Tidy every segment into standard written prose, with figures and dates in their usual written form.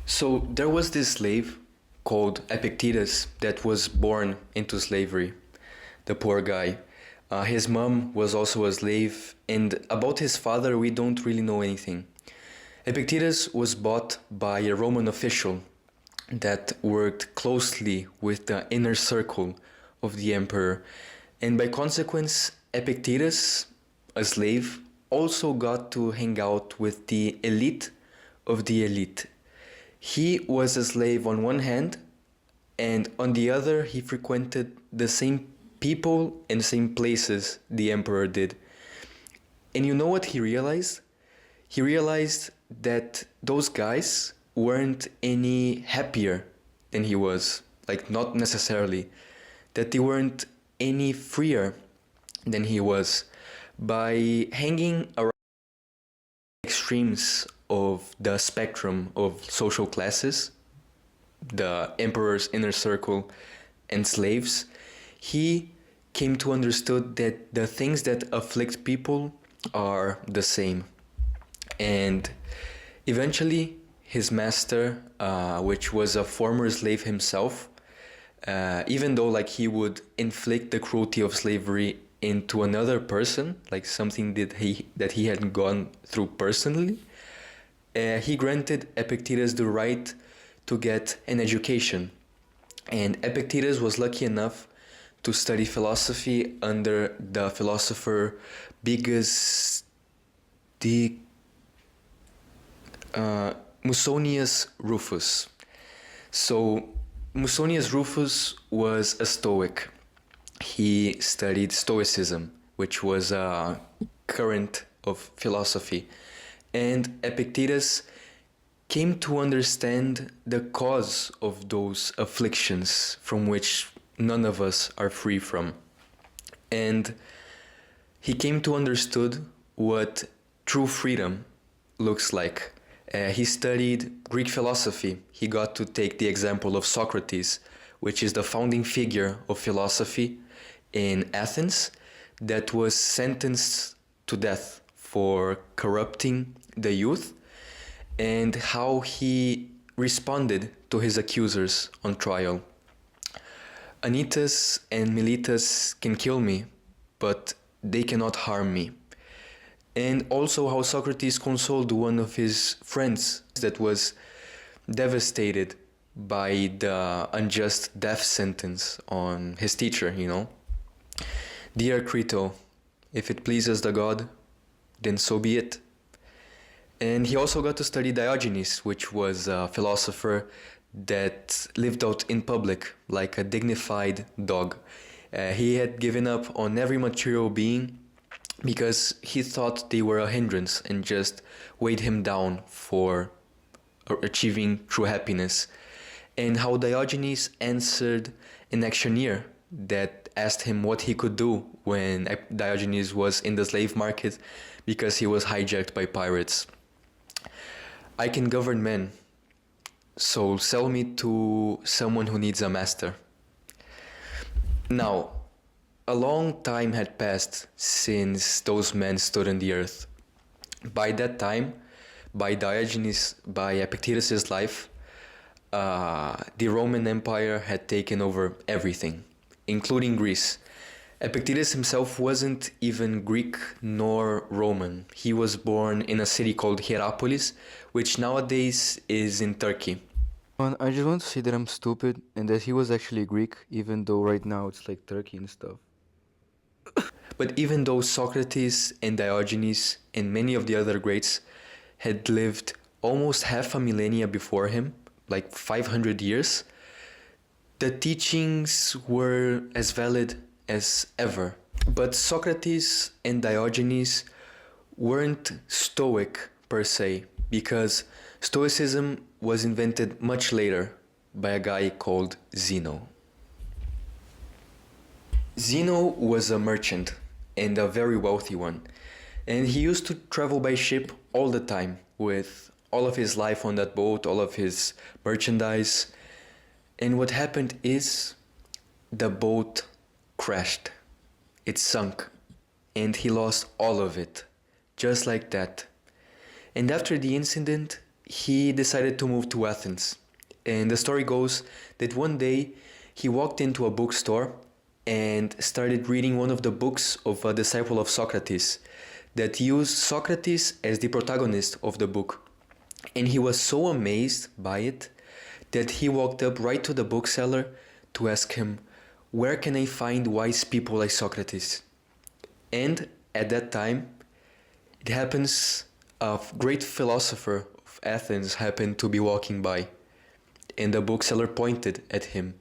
So there was this slave called Epictetus that was born into slavery, the poor guy. His mom was also a slave, and about his father, we don't really know anything. Epictetus was bought by a Roman official that worked closely with the inner circle of the emperor, and by consequence, Epictetus, a slave, also got to hang out with the elite of the elite. He was a slave on one hand, and on the other, he frequented the same people and same places the emperor did. And you know what he realized? He realized that those guys weren't any happier than he was. Like, not necessarily. That they weren't any freer than he was. By hanging around extremes of the spectrum of social classes, the emperor's inner circle and slaves, he came to understood that the things that afflict people are the same. And eventually his master, which was a former slave himself, even though like he would inflict the cruelty of slavery into another person, like something that he had gone through personally, he granted Epictetus the right to get an education. And Epictetus was lucky enough to study philosophy under the philosopher Musonius Rufus. So Musonius Rufus was a Stoic. He studied Stoicism, which was a current of philosophy. And Epictetus came to understand the cause of those afflictions from which none of us are free from. And he came to understood what true freedom looks like. He studied Greek philosophy. He got to take the example of Socrates, which is the founding figure of philosophy in Athens, that was sentenced to death for corrupting the youth, and how he responded to his accusers on trial. Anytus and Miletus can kill me, but they cannot harm me. And also how Socrates consoled one of his friends that was devastated by the unjust death sentence on his teacher, Dear Crito, if it pleases the god, then so be it. And he also got to study Diogenes, which was a philosopher that lived out in public like a dignified dog. He had given up on every material being because he thought they were a hindrance and just weighed him down for achieving true happiness. And how Diogenes answered an auctioneer that asked him what he could do when Diogenes was in the slave market because he was hijacked by pirates. I can govern men, so sell me to someone who needs a master. Now, a long time had passed since those men stood on the earth. By that time, by Epictetus' life, the Roman Empire had taken over everything, including Greece. Epictetus himself wasn't even Greek nor Roman. He was born in a city called Hierapolis, which nowadays is in Turkey. I just want to say that I'm stupid and that he was actually Greek, even though right now it's like Turkey and stuff. But even though Socrates and Diogenes and many of the other greats had lived almost half a millennia before him, like 500 years, the teachings were as valid as ever. But Socrates and Diogenes weren't Stoic per se, because Stoicism was invented much later by a guy called Zeno. Zeno was a merchant and a very wealthy one, and he used to travel by ship all the time with all of his life on that boat, all of his merchandise. And what happened is the boat crashed. It sunk, and he lost all of it, just like that. And after the incident, he decided to move to Athens. And the story goes that one day he walked into a bookstore and started reading one of the books of a disciple of Socrates that used Socrates as the protagonist of the book. And he was so amazed by it that he walked up right to the bookseller to ask him, "Where can I find wise people like Socrates?" And at that time, it happens a great philosopher of Athens happened to be walking by, and the bookseller pointed at him.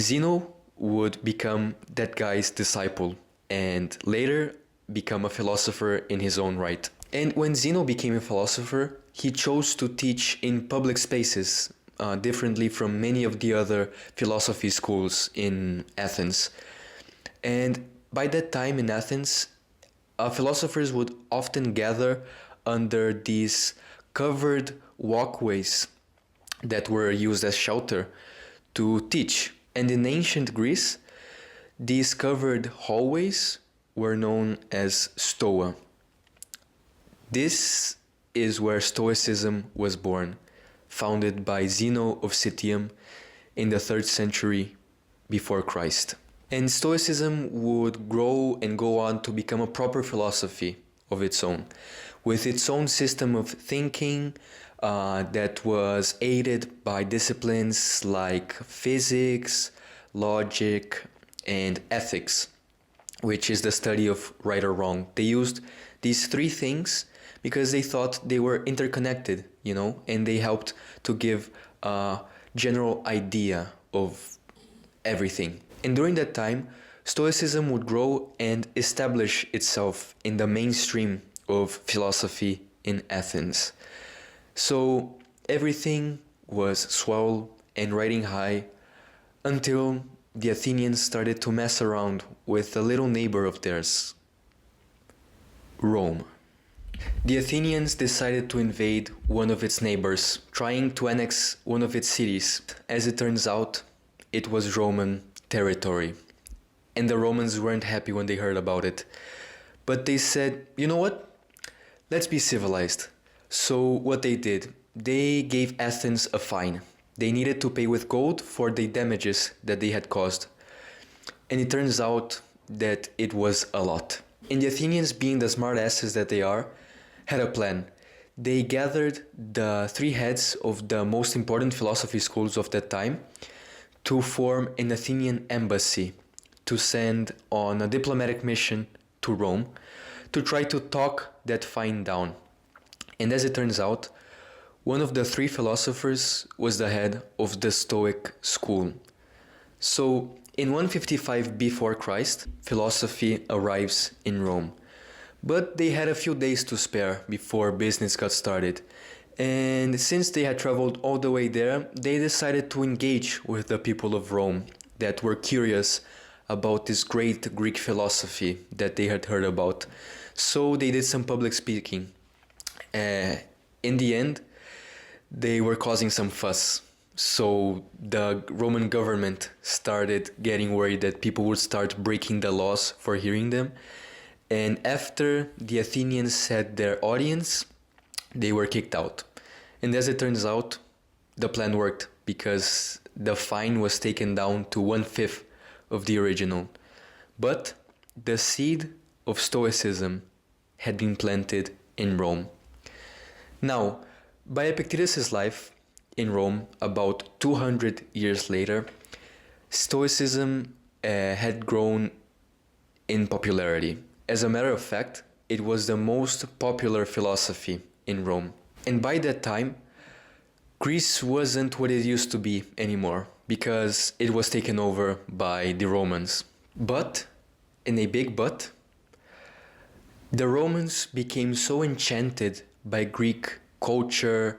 Zeno would become that guy's disciple and later become a philosopher in his own right. And when Zeno became a philosopher, he chose to teach in public spaces, differently from many of the other philosophy schools in Athens. And by that time in Athens, philosophers would often gather under these covered walkways that were used as shelter to teach. And in ancient Greece, these covered hallways were known as stoa. This is where Stoicism was born, founded by Zeno of Citium in the 3rd century before Christ. And Stoicism would grow and go on to become a proper philosophy of its own, with its own system of thinking that was aided by disciplines like physics, logic, and ethics, which is the study of right or wrong. They used these three things because they thought they were interconnected, and they helped to give a general idea of everything. And during that time, Stoicism would grow and establish itself in the mainstream of philosophy in Athens. So everything was swell and riding high until the Athenians started to mess around with a little neighbor of theirs, Rome. The Athenians decided to invade one of its neighbors, trying to annex one of its cities. As it turns out, it was Roman territory. And the Romans weren't happy when they heard about it. But they said, you know what? Let's be civilized. So what they did, they gave Athens a fine. They needed to pay with gold for the damages that they had caused. And it turns out that it was a lot. And the Athenians, being the smart asses that they are, had a plan. They gathered the three heads of the most important philosophy schools of that time to form an Athenian embassy to send on a diplomatic mission to Rome to try to talk that fine down. And as it turns out, one of the three philosophers was the head of the Stoic school. So in 155 before Christ, philosophy arrives in Rome. But they had a few days to spare before business got started. And since they had traveled all the way there, they decided to engage with the people of Rome that were curious about this great Greek philosophy that they had heard about. So they did some public speaking. In the end, they were causing some fuss. So the Roman government started getting worried that people would start breaking the laws for hearing them. And after the Athenians had their audience, they were kicked out. And as it turns out, the plan worked because the fine was taken down to 1/5 of the original. But the seed of Stoicism had been planted in Rome. Now, by Epictetus' life in Rome, about 200 years later, Stoicism had grown in popularity. As a matter of fact, it was the most popular philosophy in Rome. And by that time, Greece wasn't what it used to be anymore because it was taken over by the Romans. But, in a big but, the Romans became so enchanted by Greek culture,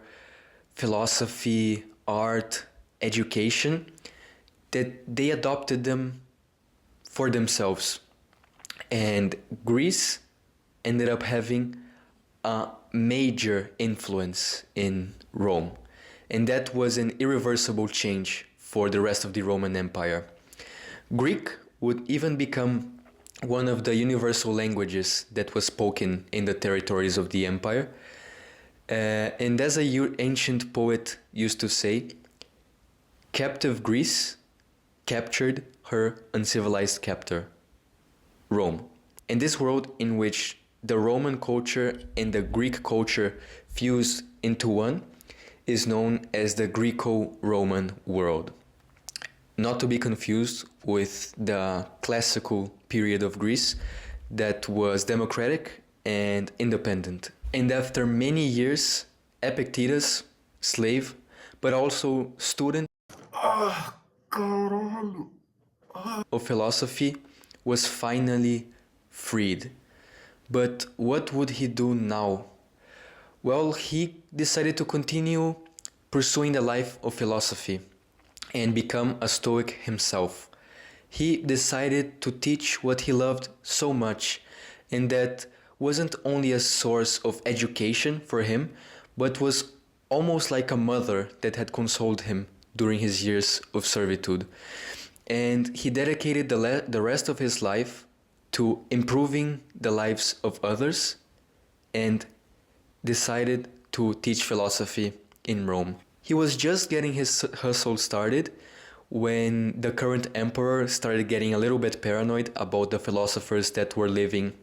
philosophy, art, education, that they adopted them for themselves. And Greece ended up having a major influence in Rome. And that was an irreversible change for the rest of the Roman Empire. Greek would even become one of the universal languages that was spoken in the territories of the empire. And as ancient poet used to say, captive Greece captured her uncivilized captor, Rome. In this world in which the Roman culture and the Greek culture fused into one is known as the Greco-Roman world. Not to be confused with the classical period of Greece that was democratic and independent. And after many years, Epictetus, slave, but also student of philosophy, was finally freed. But what would he do now? Well, he decided to continue pursuing the life of philosophy and become a Stoic himself. He decided to teach what he loved so much, and that wasn't only a source of education for him, but was almost like a mother that had consoled him during his years of servitude. And he dedicated the rest of his life to improving the lives of others and decided to teach philosophy in Rome. He was just getting his hustle started when the current emperor started getting a little bit paranoid about the philosophers that were living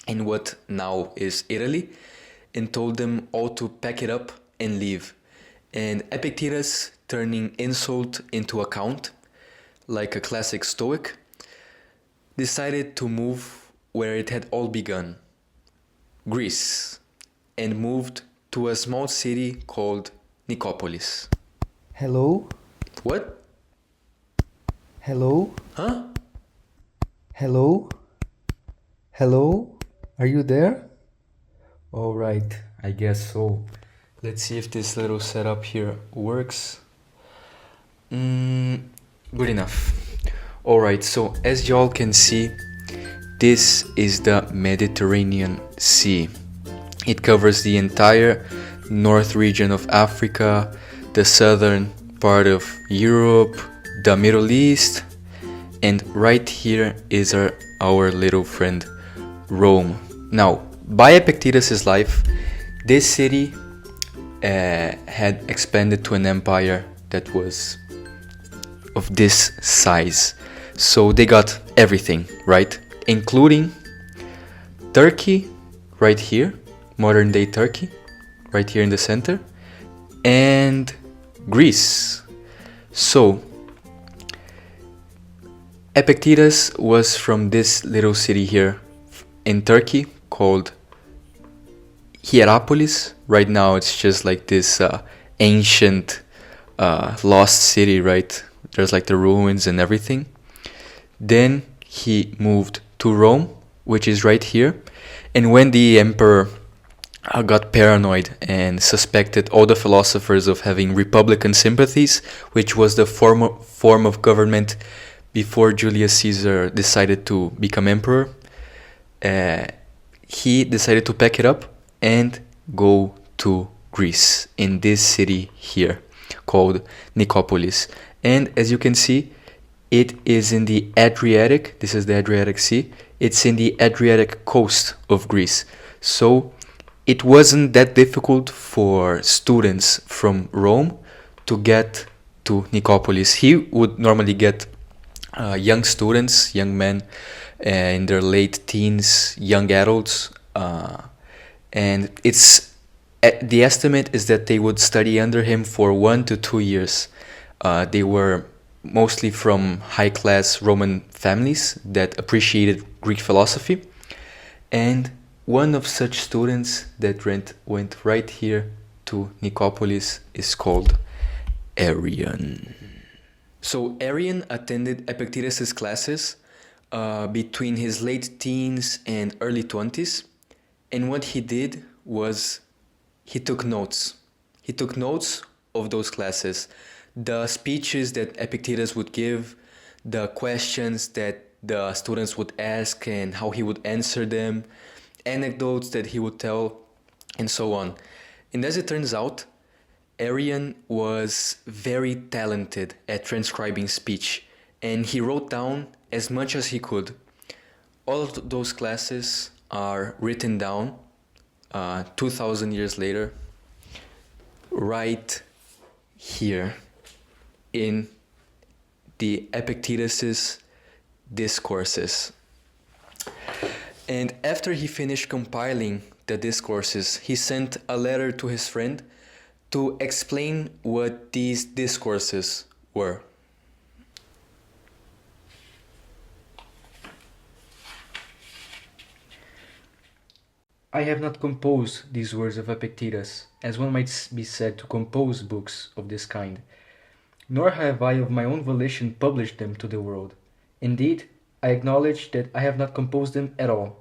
in what now is Italy, and told them all to pack it up and leave. And Epictetus, turning insult into account, like a classic Stoic, decided to move where it had all begun, Greece, and moved to a small city called Nicopolis. Hello? What? Hello? Huh? Hello? Hello? Are you there? All right, I guess so. Let's see if this little setup here works. Good enough. Alright, so as y'all can see, this is the Mediterranean Sea. It covers the entire north region of Africa, the southern part of Europe, the Middle East, and right here is our little friend, Rome. Now, by Epictetus' life, this city had expanded to an empire that was of this size. So they got everything, right? Including Turkey, right here, modern day Turkey, right here in the center, and Greece. So Epictetus was from this little city here in Turkey called Hierapolis. Right now it's just like this ancient lost city, right? There's like the ruins and everything. Then he moved to Rome, which is right here. And when the emperor got paranoid and suspected all the philosophers of having republican sympathies, which was the form of government before Julius Caesar decided to become emperor, he decided to pack it up and go to Greece, in this city here called Nicopolis. And as you can see, it is in the Adriatic. This is the Adriatic Sea. It's in the Adriatic coast of Greece. So it wasn't that difficult for students from Rome to get to Nicopolis. He would normally get young students, young men in their late teens, young adults, and the estimate is that they would study under him for 1 to 2 years. They were mostly from high-class Roman families that appreciated Greek philosophy, and one of such students that went right here to Nicopolis is called Arian. So Arian attended Epictetus' classes between his late teens and early 20s, and what he did was he took notes. He took notes of those classes, the speeches that Epictetus would give, the questions that the students would ask and how he would answer them, anecdotes that he would tell, and so on. And as it turns out, Arian was very talented at transcribing speech, and he wrote down as much as he could. All of those classes are written down 2,000 years later, right here in the Epictetus Discourses. And after he finished compiling the discourses, he sent a letter to his friend to explain what these discourses were. I have not composed these words of Epictetus, as one might be said to compose books of this kind, nor have I of my own volition published them to the world. Indeed, I acknowledge that I have not composed them at all.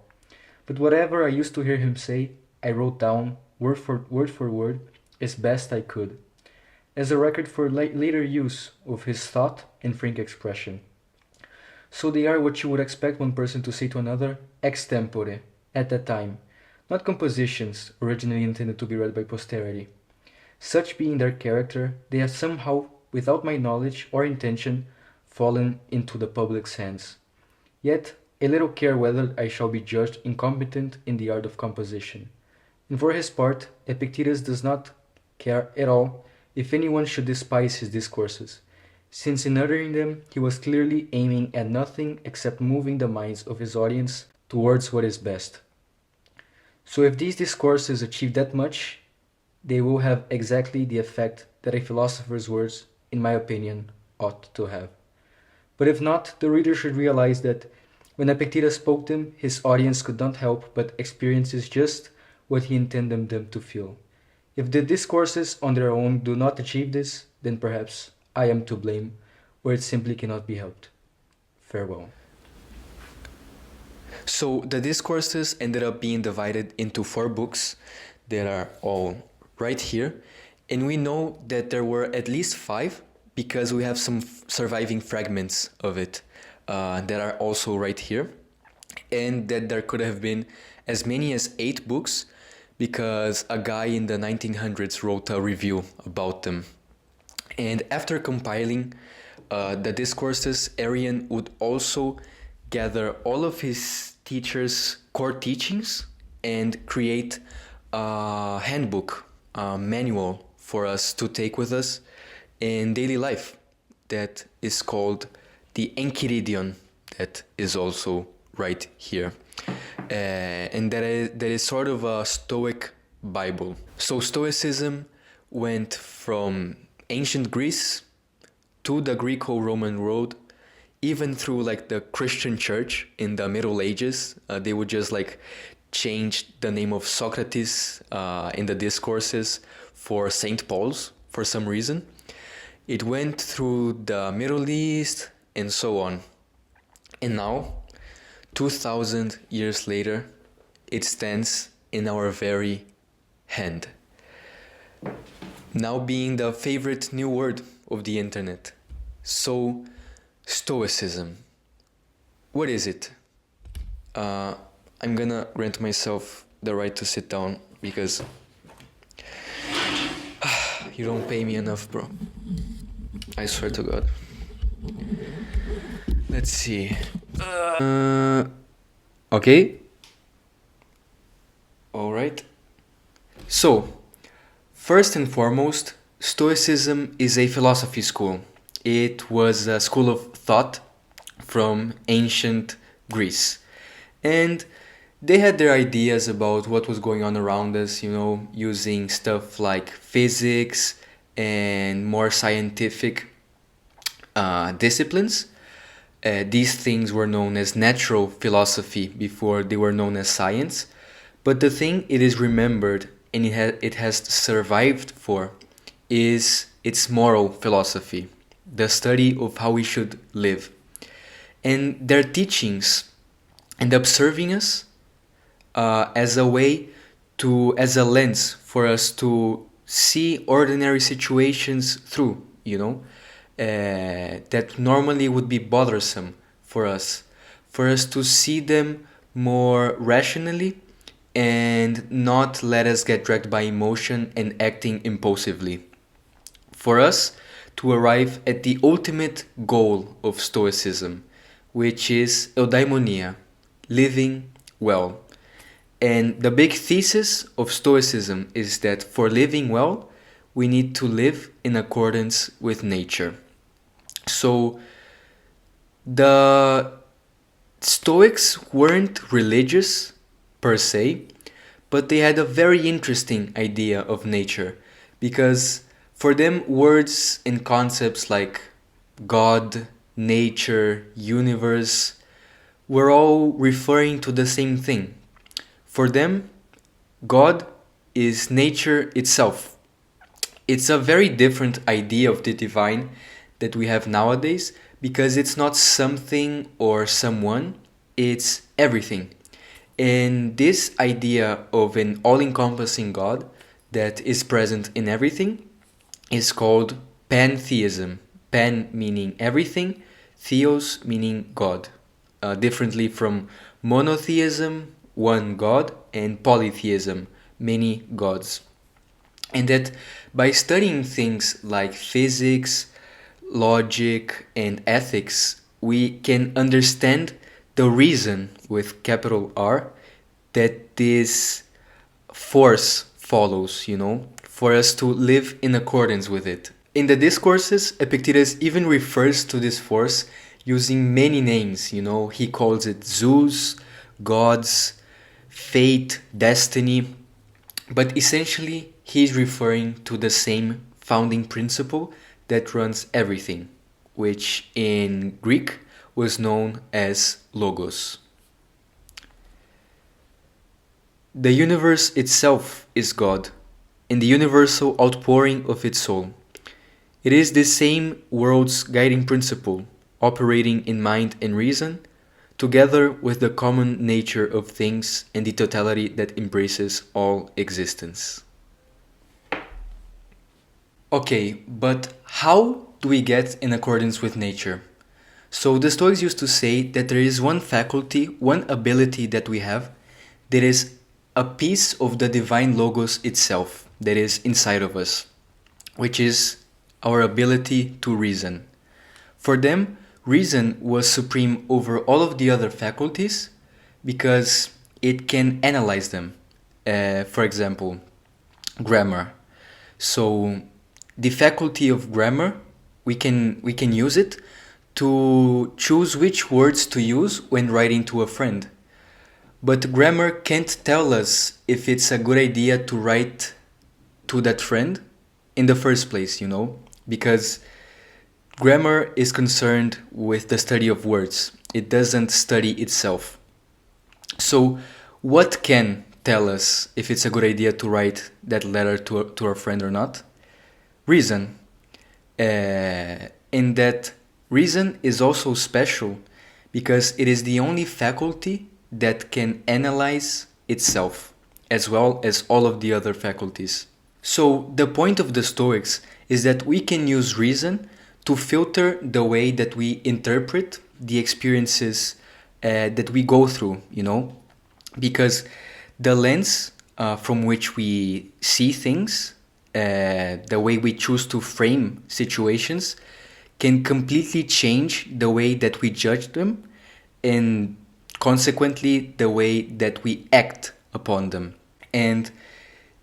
But whatever I used to hear him say, I wrote down, word for word, as best I could, as a record for later use of his thought and frank expression. So they are what you would expect one person to say to another, ex tempore, at that time, not compositions originally intended to be read by posterity. Such being their character, they have somehow, without my knowledge or intention, fallen into the public's hands. Yet, a little care whether I shall be judged incompetent in the art of composition. And for his part, Epictetus does not care at all if anyone should despise his discourses, since in uttering them he was clearly aiming at nothing except moving the minds of his audience towards what is best. So if these discourses achieve that much, they will have exactly the effect that a philosopher's words, in my opinion, ought to have. But if not, the reader should realize that when Epictetus spoke them, his audience could not help but experience just what he intended them to feel. If the discourses on their own do not achieve this, then perhaps I am to blame, or it simply cannot be helped. Farewell. So the discourses ended up being divided into 4 books that are all right here. And we know that there were at least 5 because we have some surviving fragments of it that are also right here. And that there could have been as many as 8 books because a guy in the 1900s wrote a review about them. And after compiling the discourses, Arian would also gather all of his teachers' core teachings and create a handbook, a manual for us to take with us in daily life that is called the Enchiridion, that is also right here. And that is sort of a Stoic Bible. So Stoicism went from ancient Greece to the Greco-Roman road, even through like the Christian church in the Middle Ages. They would just like change the name of Socrates in the discourses for Saint Paul's for some reason. It went through the Middle East and so on. And now, 2000 years later, it stands in our very hand. Now being the favorite new word of the internet. So, Stoicism. What is it? I'm gonna grant myself the right to sit down because you don't pay me enough, bro. I swear to God. Let's see. Okay. All right. So, first and foremost, Stoicism is a philosophy school. It was a school of thought from ancient Greece. And they had their ideas about what was going on around us, you know, using stuff like physics and more scientific disciplines. These things were known as natural philosophy before they were known as science. But the thing it is remembered and it has survived for is its moral philosophy, the study of how we should live. And their teachings end up serving us as a way to, as a lens for us to see ordinary situations through, you know, that normally would be bothersome for us to see them more rationally and not let us get dragged by emotion and acting impulsively. For us to arrive at the ultimate goal of Stoicism, which is eudaimonia, living well. And the big thesis of Stoicism is that for living well, we need to live in accordance with nature. So the Stoics weren't religious per se, but they had a very interesting idea of nature, because for them words and concepts like God, nature, universe were all referring to the same thing. For them, God is nature itself. It's a very different idea of the divine that we have nowadays, because it's not something or someone, it's everything. And this idea of an all-encompassing God that is present in everything is called pantheism. Pan meaning everything, theos meaning God. Differently from monotheism, one God, and polytheism, many gods. And that by studying things like physics, logic, and ethics, we can understand the reason, with capital R, that this force follows, for us to live in accordance with it. In the Discourses, Epictetus even refers to this force using many names, he calls it Zeus, gods, fate, destiny, but essentially he's referring to the same founding principle that runs everything, which in Greek was known as logos. The universe itself is God, in the universal outpouring of its soul. It is the same world's guiding principle, operating in mind and reason, together with the common nature of things and the totality that embraces all existence. Okay, but how do we get in accordance with nature? So the Stoics used to say that there is one faculty, one ability that we have that is a piece of the divine logos itself that is inside of us, which is our ability to reason. For them, reason was supreme over all of the other faculties because it can analyze them. For example, grammar. So the faculty of grammar, we can use it to choose which words to use when writing to a friend. But grammar can't tell us if it's a good idea to write to that friend in the first place, because grammar is concerned with the study of words. It doesn't study itself. So what can tell us if it's a good idea to write that letter to our friend or not? Reason. In that reason is also special because it is the only faculty that can analyze itself, as well as all of the other faculties. So the point of the Stoics is that we can use reason to filter the way that we interpret the experiences that we go through, because the lens from which we see things, the way we choose to frame situations, can completely change the way that we judge them and consequently the way that we act upon them. And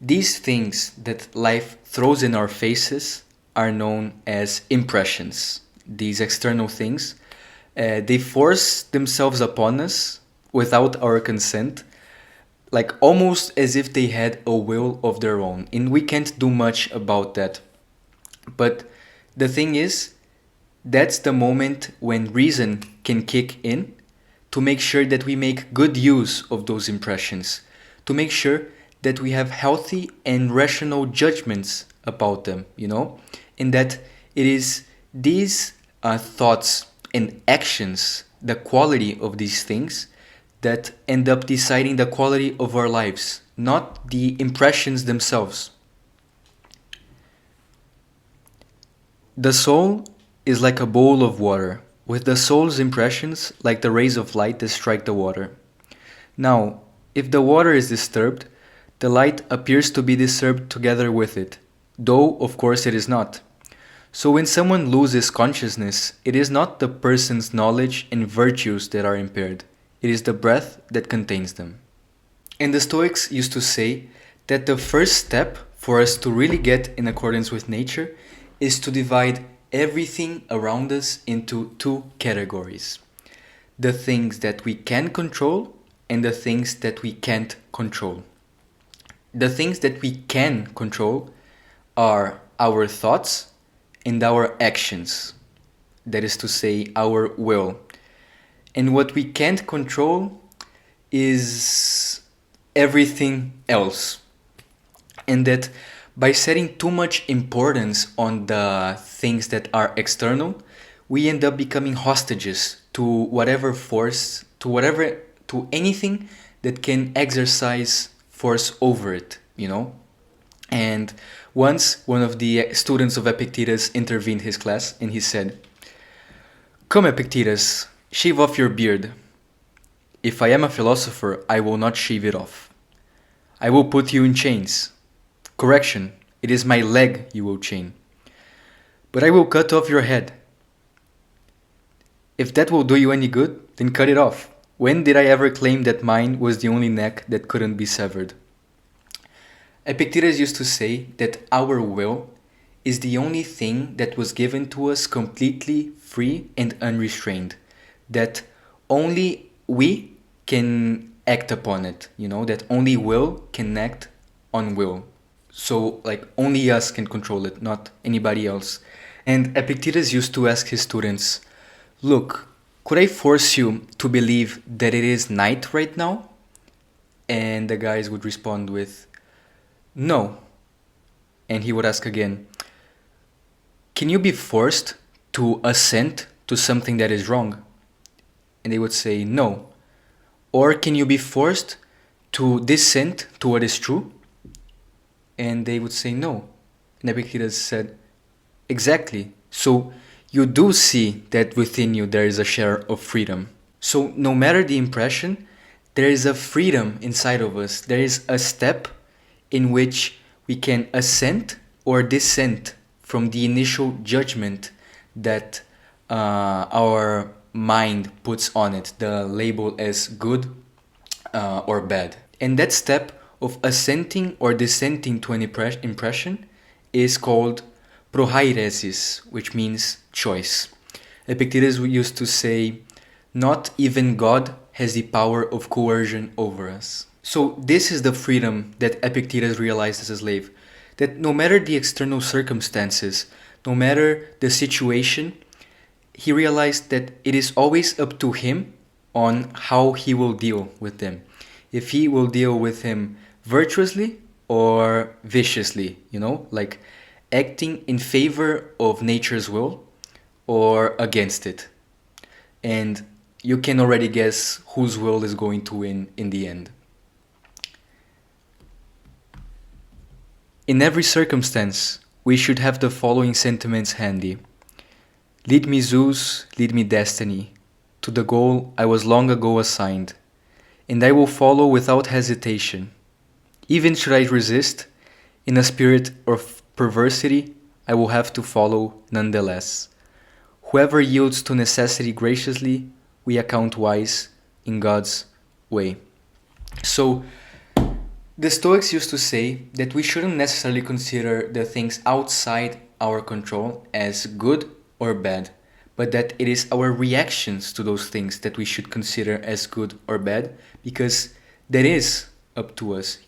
these things that life throws in our faces are known as impressions. These external things, they force themselves upon us without our consent, like almost as if they had a will of their own, and we can't do much about that. But the thing is, that's the moment when reason can kick in to make sure that we make good use of those impressions, to make sure that we have healthy and rational judgments about them, and that it is these thoughts and actions, the quality of these things, that end up deciding the quality of our lives, not the impressions themselves. The soul is like a bowl of water, with the soul's impressions like the rays of light that strike the water. Now, if the water is disturbed, the light appears to be disturbed together with it, though of course it is not. So when someone loses consciousness, it is not the person's knowledge and virtues that are impaired, it is the breath that contains them. And the Stoics used to say that the first step for us to really get in accordance with nature is to divide everything around us into two categories: the things that we can control and the things that we can't control. The things that we can control are our thoughts and our actions, that is to say, our will. And what we can't control is everything else. And that by setting too much importance on the things that are external, we end up becoming hostages to whatever force, to anything that can exercise force over it, you know? And once one of the students of Epictetus intervened his class and he said, "Come, Epictetus, shave off your beard. If I am a philosopher, I will not shave it off. I will put you in chains. Correction, it is my leg you will chain. But I will cut off your head. If that will do you any good, then cut it off. When did I ever claim that mine was the only neck that couldn't be severed?" Epictetus used to say that our will is the only thing that was given to us completely free and unrestrained, that only we can act upon it, that only will can act on will. So, like, only us can control it, not anybody else. And Epictetus used to ask his students, "Look, could I force you to believe that it is night right now?" And the guys would respond with, "No." And he would ask again, "Can you be forced to assent to something that is wrong?" And they would say, "No." "Or can you be forced to dissent to what is true?" And they would say, "No." And Epictetus said, "Exactly. So you do see that within you there is a share of freedom. So no matter the impression, there is a freedom inside of us. There is a step in which we can assent or dissent from the initial judgment that our mind puts on it, the label as good or bad. And that step of assenting or dissenting to an impression is called prohairesis, which means choice. Epictetus used to say, "Not even God has the power of coercion over us." So this is the freedom that Epictetus realized as a slave, that no matter the external circumstances, no matter the situation, he realized that it is always up to him on how he will deal with them. If he will deal with him virtuously or viciously, like acting in favor of nature's will or against it. And you can already guess whose will is going to win in the end. In every circumstance, we should have the following sentiments handy. Lead me, Zeus, lead me, destiny, to the goal I was long ago assigned, and I will follow without hesitation. Even should I resist, in a spirit of perversity, I will have to follow nonetheless. Whoever yields to necessity graciously, we account wise in God's way. So, the Stoics used to say that we shouldn't necessarily consider the things outside our control as good or bad, but that it is our reactions to those things that we should consider as good or bad, because that is up to us,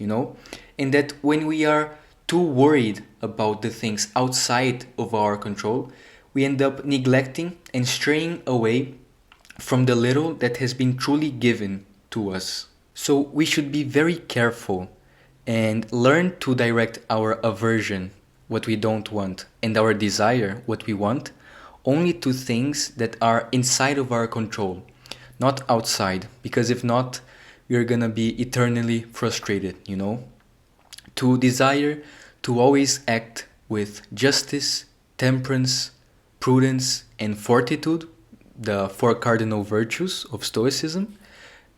and that when we are too worried about the things outside of our control, we end up neglecting and straying away from the little that has been truly given to us. So we should be very careful and learn to direct our aversion, what we don't want, and our desire, what we want, only to things that are inside of our control, not outside, because if not, we are gonna be eternally frustrated, To desire to always act with justice, temperance, prudence, and fortitude, the four cardinal virtues of Stoicism,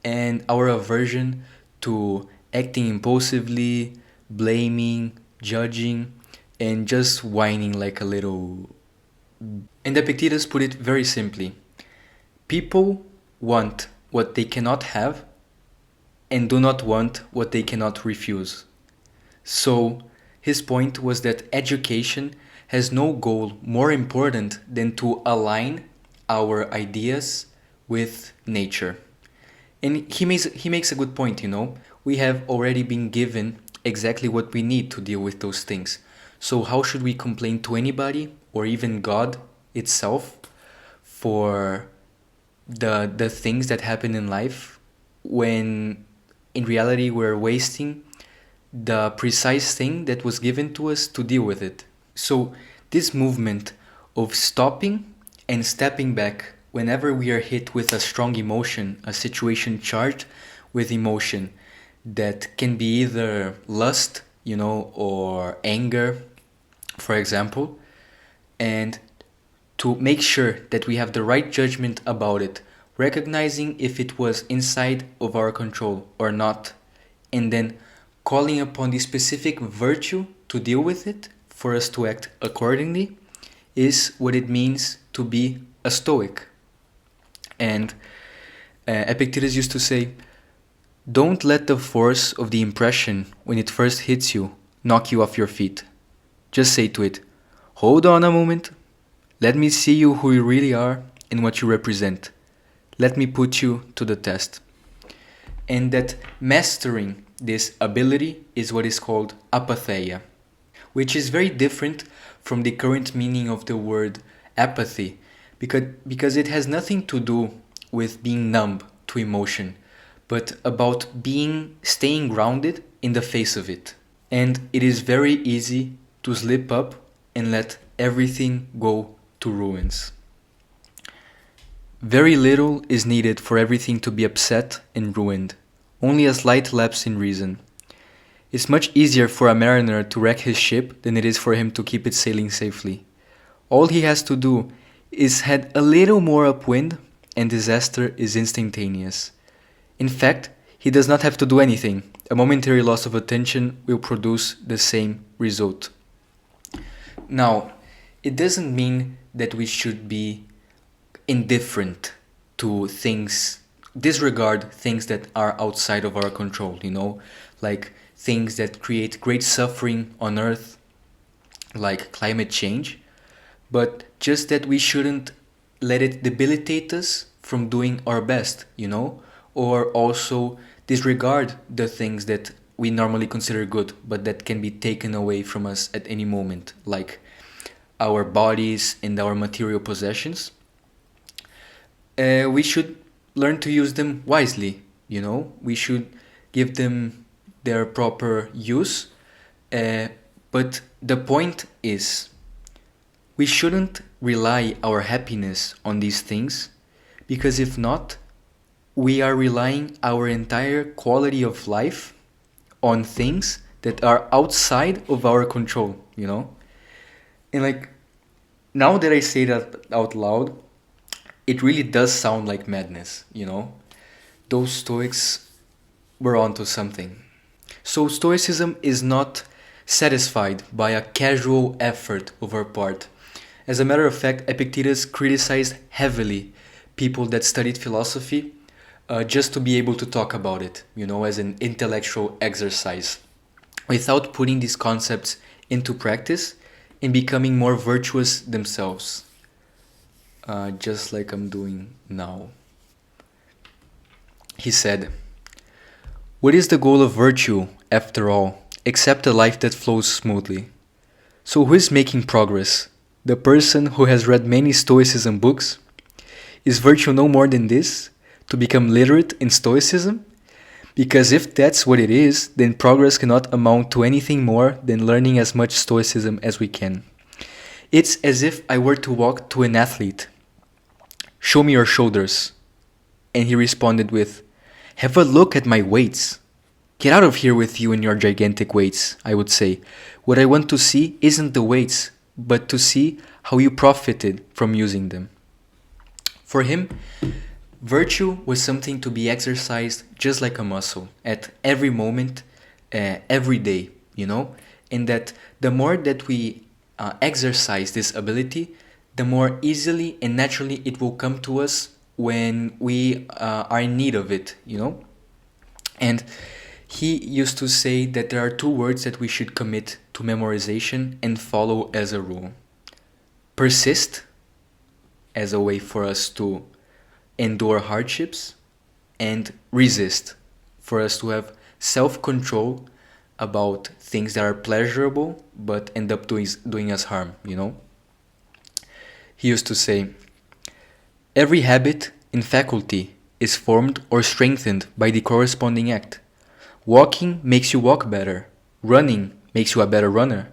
and our aversion to acting impulsively, blaming, judging, and just whining like a little. And Epictetus put it very simply. People want what they cannot have and do not want what they cannot refuse. So His point was that education has no goal more important than to align our ideas with nature. And he makes a good point, you know. We have already been given exactly what we need to deal with those things. So how should we complain to anybody or even God itself for the things that happen in life when in reality we're wasting the precise thing that was given to us to deal with it? So this movement of stopping and stepping back whenever we are hit with a strong emotion, a situation charged with emotion that can be either lust, you know, or anger, for example, and to make sure that we have the right judgment about it, recognizing if it was inside of our control or not, and then calling upon the specific virtue to deal with it for us to act accordingly, is what it means to be a Stoic. And Epictetus used to say, don't let the force of the impression when it first hits you knock you off your feet. Just say to it, hold on a moment. Let me see you who you really are and what you represent. Let me put you to the test. And that mastering this ability is what is called apatheia, which is very different from the current meaning of the word apathy, because it has nothing to do with being numb to emotion, but about staying grounded in the face of it. And it is very easy to slip up and let everything go to ruins. Very little is needed for everything to be upset and ruined, only a slight lapse in reason. It's much easier for a mariner to wreck his ship than it is for him to keep it sailing safely. All he has to do is head a little more upwind and disaster is instantaneous. In fact, he does not have to do anything. A momentary loss of attention will produce the same result. Now, it doesn't mean that we should be indifferent to things, disregard things that are outside of our control, you know, like things that create great suffering on Earth, like climate change, but just that we shouldn't let it debilitate us from doing our best, you know, or also disregard the things that we normally consider good, but that can be taken away from us at any moment, like our bodies and our material possessions. We should learn to use them wisely, you know, we should give them their proper use. But the point is, we shouldn't rely our happiness on these things, because if not, we are relying our entire quality of life on things that are outside of our control, you know? And like, now that I say that out loud, it really does sound like madness, you know? Those Stoics were onto something. So Stoicism is not satisfied by a casual effort of our part. As a matter of fact, Epictetus criticized heavily people that studied philosophy just to be able to talk about it, you know, as an intellectual exercise, without putting these concepts into practice and becoming more virtuous themselves, just like I'm doing now. He said, what is the goal of virtue, after all, except a life that flows smoothly? So who is making progress? The person who has read many Stoicism books? Is virtue no more than this? To become literate in Stoicism? Because if that's what it is, then progress cannot amount to anything more than learning as much Stoicism as we can. It's as if I were to walk to an athlete. Show me your shoulders. And he responded with, have a look at my weights. Get out of here with you and your gigantic weights, I would say. What I want to see isn't the weights, but to see how you profited from using them. For him, virtue was something to be exercised just like a muscle at every moment, every day, you know? And that the more that we exercise this ability, the more easily and naturally it will come to us when we are in need of it, you know? And he used to say that there are two words that we should commit to memorization and follow as a rule. Persist as a way for us to endure hardships, and resist for us to have self-control about things that are pleasurable but end up doing us harm, you know? He used to say, every habit in faculty is formed or strengthened by the corresponding act. Walking makes you walk better. Running makes you a better runner.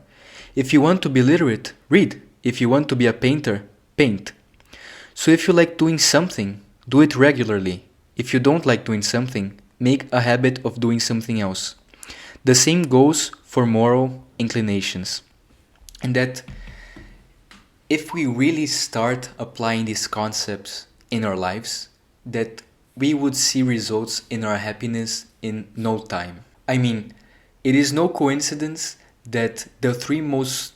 If you want to be literate, read. If you want to be a painter, paint. So if you like doing something, do it regularly. If you don't like doing something, make a habit of doing something else. The same goes for moral inclinations. And that if we really start applying these concepts in our lives, that we would see results in our happiness in no time. I mean, it is no coincidence that the three most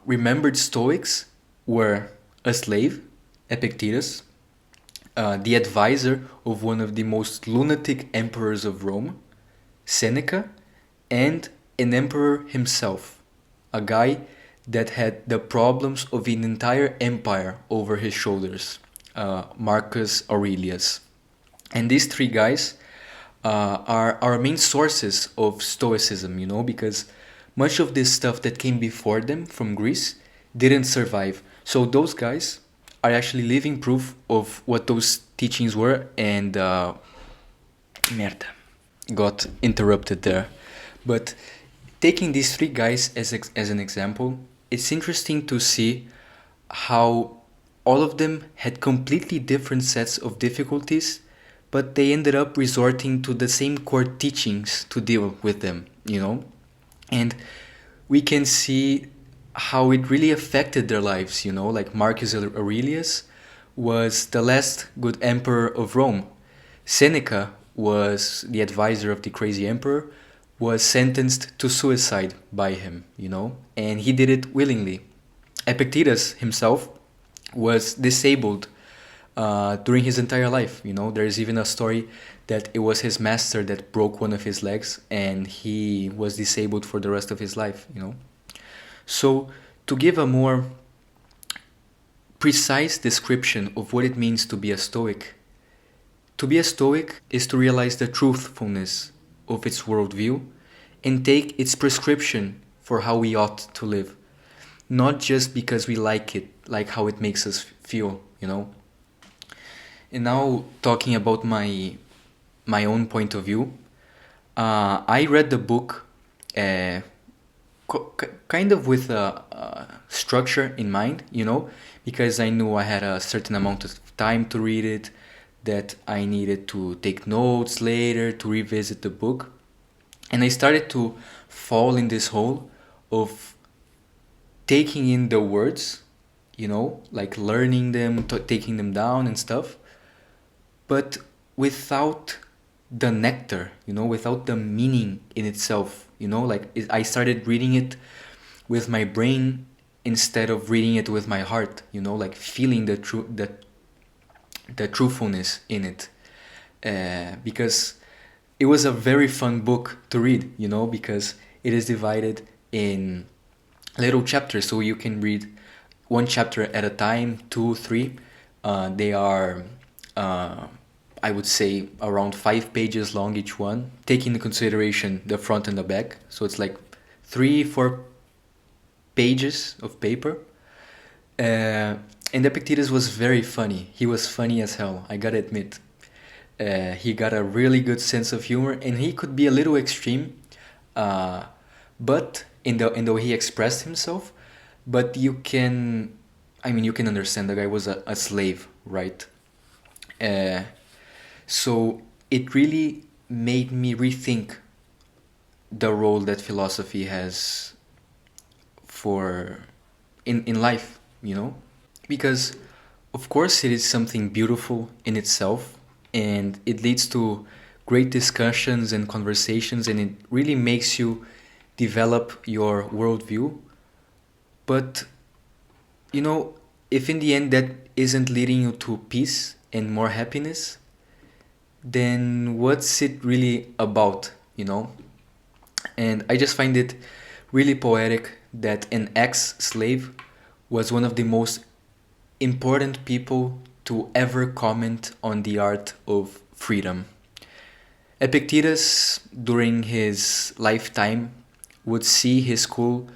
remembered Stoics were a slave, Epictetus, the advisor of one of the most lunatic emperors of Rome, Seneca, and an emperor himself, a guy that had the problems of an entire empire over his shoulders, Marcus Aurelius. And these three guys are our main sources of Stoicism, you know, because much of this stuff that came before them from Greece didn't survive. So those guys are actually living proof of what those teachings were, and merda, got interrupted there. But taking these three guys as an example, it's interesting to see how all of them had completely different sets of difficulties, but they ended up resorting to the same core teachings to deal with them, you know? And we can see how it really affected their lives, you know? Like Marcus Aurelius was the last good emperor of Rome. Seneca was the advisor of the crazy emperor, was sentenced to suicide by him, you know? And he did it willingly. Epictetus himself was disabled during his entire life, you know? There's even a story that it was his master that broke one of his legs and he was disabled for the rest of his life, you know? So to give a more precise description of what it means to be a Stoic is to realize the truthfulness of its worldview and take its prescription for how we ought to live. Not just because we like it, like how it makes us feel, you know? And now talking about my own point of view, I read the book kind of with a structure in mind, you know, because I knew I had a certain amount of time to read it, that I needed to take notes later to revisit the book. And I started to fall in this hole of taking in the words, you know, like learning them, taking them down and stuff, but without the nectar, you know, without the meaning in itself, you know, like I started reading it with my brain instead of reading it with my heart, you know, like feeling the truthfulness in it, because it was a very fun book to read, you know, because it is divided in little chapters, so you can read one chapter at a time, 2, 3. They are, I would say, around 5 pages long each one, taking into consideration the front and the back. So it's like 3, 4 pages of paper. And Epictetus was very funny. He was funny as hell, I gotta admit. He got a really good sense of humor, and he could be a little extreme, but in the way he expressed himself. But you can understand the guy was a slave, right? So it really made me rethink the role that philosophy has in life, you know? Because of course it is something beautiful in itself, and it leads to great discussions and conversations, and it really makes you develop your worldview. But, you know, if in the end that isn't leading you to peace and more happiness, then what's it really about, you know? And I just find it really poetic that an ex-slave was one of the most important people to ever comment on the art of freedom. Epictetus, during his lifetime, would see his school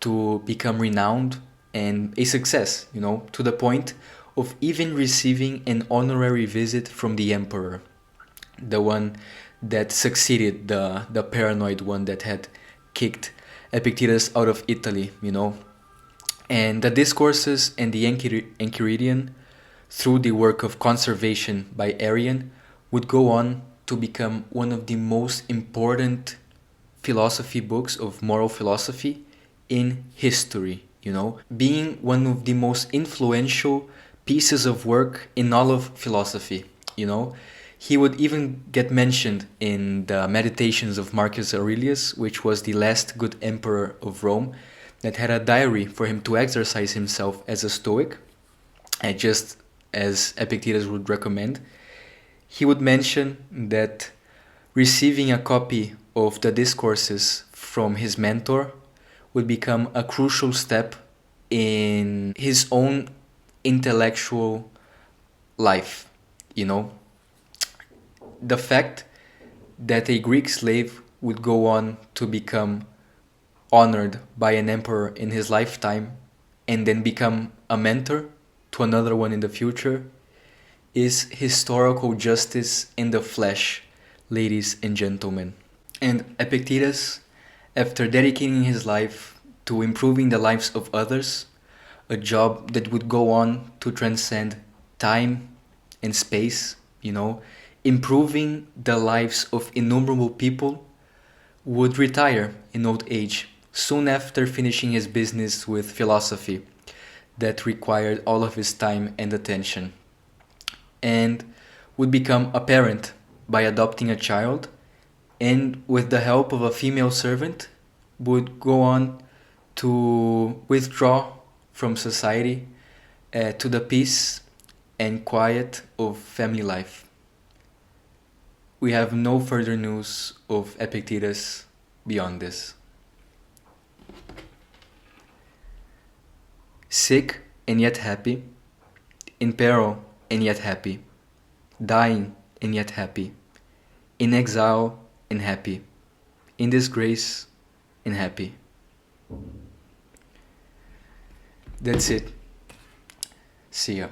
to become renowned and a success, to the point of even receiving an honorary visit from the emperor, the one that succeeded the paranoid one that had kicked Epictetus out of Italy. And the Discourses and the Enchiridion, through the work of conservation by Arrian, would go on to become one of the most important philosophy books of moral philosophy in history, being one of the most influential pieces of work in all of philosophy. He would even get mentioned in the Meditations of Marcus Aurelius, which was the last good emperor of Rome, that had a diary for him to exercise himself as a Stoic, and just as Epictetus would recommend. He would mention that receiving a copy of the Discourses from his mentor would become a crucial step in his own intellectual life. The fact that a Greek slave would go on to become honored by an emperor in his lifetime and then become a mentor to another one in the future is historical justice in the flesh, ladies and gentlemen. And Epictetus, after dedicating his life to improving the lives of others, a job that would go on to transcend time and space, improving the lives of innumerable people, would retire in old age soon after finishing his business with philosophy that required all of his time and attention, and would become a parent by adopting a child, and with the help of a female servant would go on to withdraw from society to the peace and quiet of family life. We have no further news of Epictetus beyond this. Sick and yet happy, in peril and yet happy, dying and yet happy, in exile and happy, in disgrace and happy. That's it. See ya.